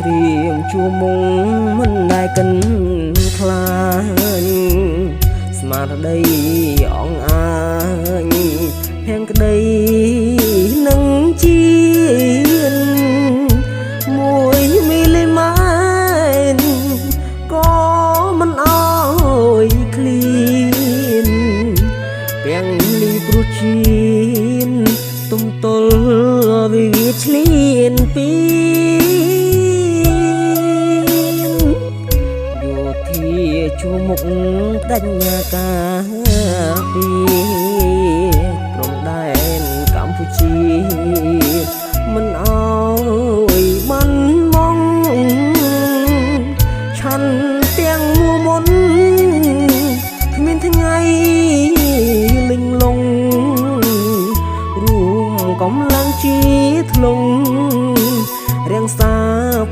ត្រៀមជួមុងមិនដែលកិនខ្លាញ់ស្មារតីអងអាញហែងក្តីនឹងជាមួយមីលីម៉ែនក៏មិនអើយឃ្លានទាំងនេះព្រោះជាទុំទល់វិវាឆ្លៀនពីយោធាជួមុខបដញ្ញាការពីព្រំដែនកម្ពុជាមិនអើយបានមងឆាន់ទាំងមួមុនគ្មានថ្ងៃលិញលងរួមកំឡាំងជាធ្លុងរៀងសា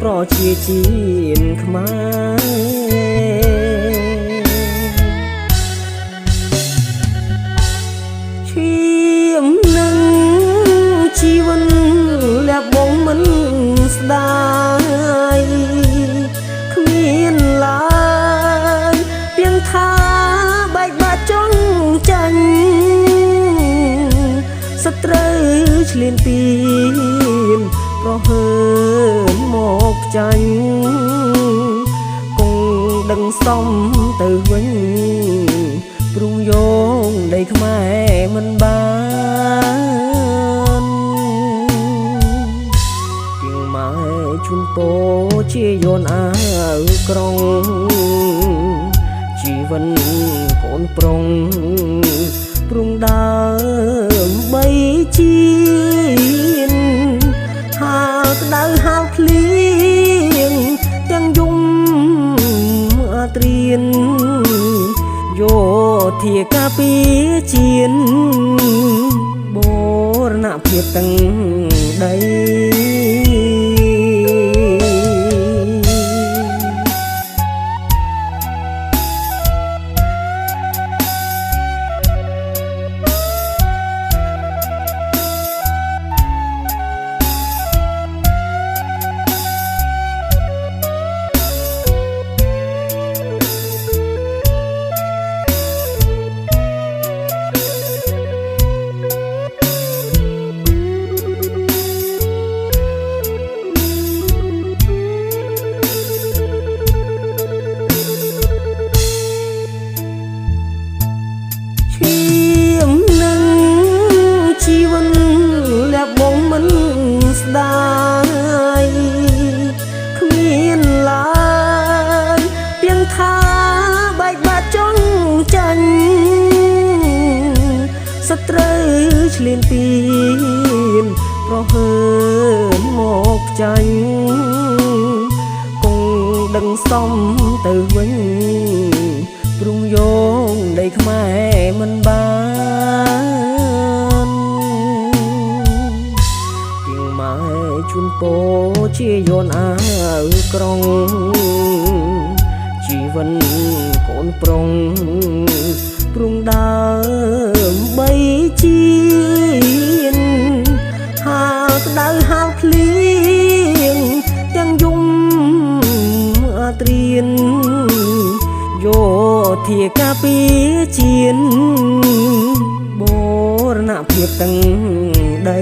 ប្រជាជាតិខ្មែរឈាមនឹងជីវិតលះបង់មិនស្ដាយគ្មានឡើយពីងថាបែកបាក់ចង់ចាញ់សត្រូវឆ្លៀនពីនប្រហើនមកចាញ់គង់ដឹងសំទៅវិញព្រុងយងដីខ្មែរមិនបានពីងម៉ែជូនពោជាយនអាវក្រុងជីវិតកូនប្រុងព្រុងដើមបីជាហាលក្តៅហាលភ្លៀងទាំងយំអាត្រៀនយោធាការពារជាតិបូរណភាពទាំងដីស្ដាយគ្មានឡើយពីងថាបែកបាក់ចង់ចាញ់សត្រូវឆ្លៀនពីនប្រហើនមកចាញ់គង់ដឹងសំទៅវិញព្រុងយងដីខ្មែរមិនបានជូនពោជាយនអាវក្រុងជីវិតកូនប្រុងព្រុងដើមបីជាហាលក្តៅហាលភ្លៀងទាំងយំអាត្រៀនយោធាការពារជាតិបូរណភាពទាំងដី